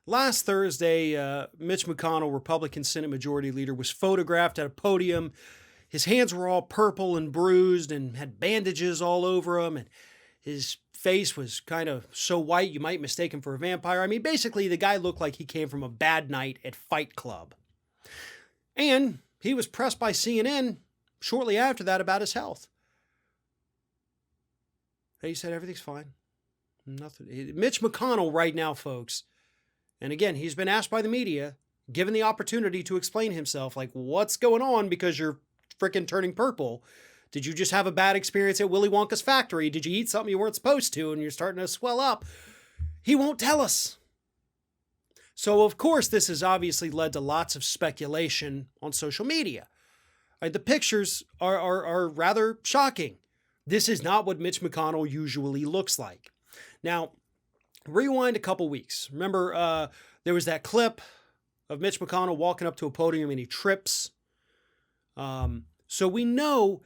Last Thursday, Mitch McConnell, Republican Senate Majority Leader, was photographed at a podium. His hands were all purple and bruised and had bandages all over him, and his face was kind of so white you might mistake him for a vampire. I mean, basically, the guy looked like he came from a bad night at Fight Club. And he was pressed by CNN shortly after that about his health. He said everything's fine. Nothing. Mitch McConnell right now, folks, and again, he's been asked by the media, given the opportunity to explain himself, like, what's going on because you're freaking turning purple? Did you just have a bad experience at Willy Wonka's factory? Did you eat something you weren't supposed to and you're starting to swell up? He won't tell us. So, of course, this has obviously led to lots of speculation on social media. Right, the pictures are rather shocking. This is not what Mitch McConnell usually looks like. Now, rewind a couple weeks. Remember, there was that clip of Mitch McConnell walking up to a podium and he trips. So we know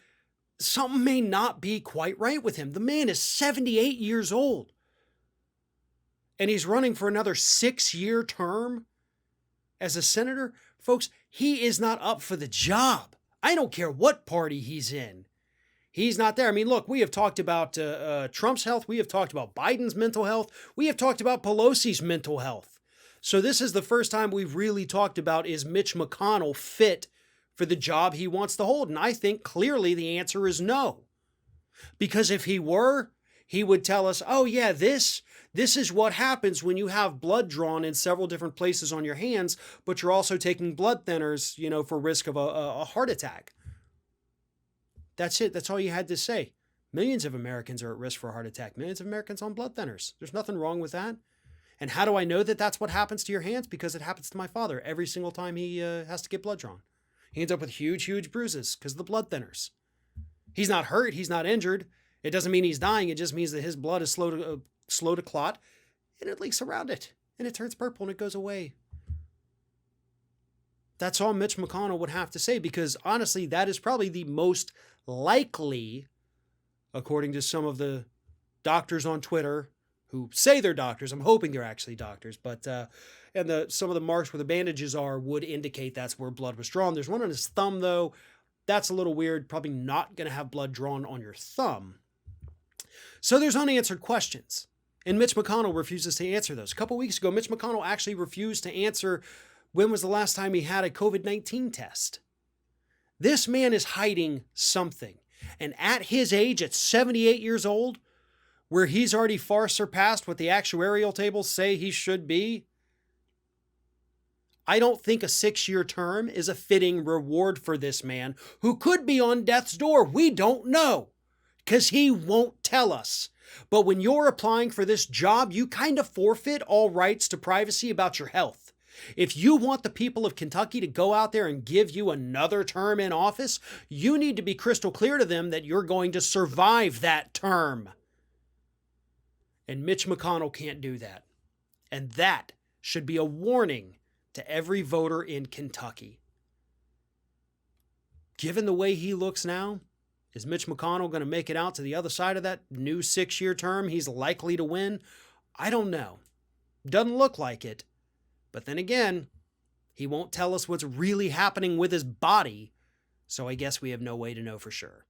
something may not be quite right with him. The man is 78 years old. And he's running for another 6-year term as a senator. Folks, he is not up for the job. I don't care what party he's in. He's not there. I mean, look, we have talked about Trump's health. We have talked about Biden's mental health. We have talked about Pelosi's mental health. So this is the first time we've really talked about, is Mitch McConnell fit for the job he wants to hold? And I think clearly the answer is no. Because if he were, he would tell us, oh yeah, this is what happens when you have blood drawn in several different places on your hands, but you're also taking blood thinners, for risk of a heart attack. That's it. That's all you had to say. Millions of Americans are at risk for a heart attack. Millions of Americans on blood thinners. There's nothing wrong with that. And how do I know that that's what happens to your hands? Because it happens to my father every single time he has to get blood drawn. He ends up with huge, huge bruises because of the blood thinners. He's not hurt. He's not injured. It doesn't mean he's dying. It just means that his blood is slow to clot, and it leaks around it, and it turns purple, and it goes away. That's all Mitch McConnell would have to say, because honestly, that is probably the most likely, according to some of the doctors on Twitter who say they're doctors. I'm hoping they're actually doctors, but some of the marks where the bandages are would indicate that's where blood was drawn. There's one on his thumb, though. That's a little weird. Probably not going to have blood drawn on your thumb. So there's unanswered questions, and Mitch McConnell refuses to answer those. A couple weeks ago, Mitch McConnell actually refused to answer when was the last time he had a COVID-19 test. This man is hiding something. And at his age, at 78 years old, where he's already far surpassed what the actuarial tables say he should be, I don't think a 6-year term is a fitting reward for this man, who could be on death's door. We don't know, because he won't tell us. But when you're applying for this job, you kind of forfeit all rights to privacy about your health. If you want the people of Kentucky to go out there and give you another term in office, you need to be crystal clear to them that you're going to survive that term. And Mitch McConnell can't do that. And that should be a warning to every voter in Kentucky. Given the way he looks now, is Mitch McConnell going to make it out to the other side of that new 6-year term he's likely to win? I don't know. Doesn't look like it. But then again, he won't tell us what's really happening with his body, so I guess we have no way to know for sure.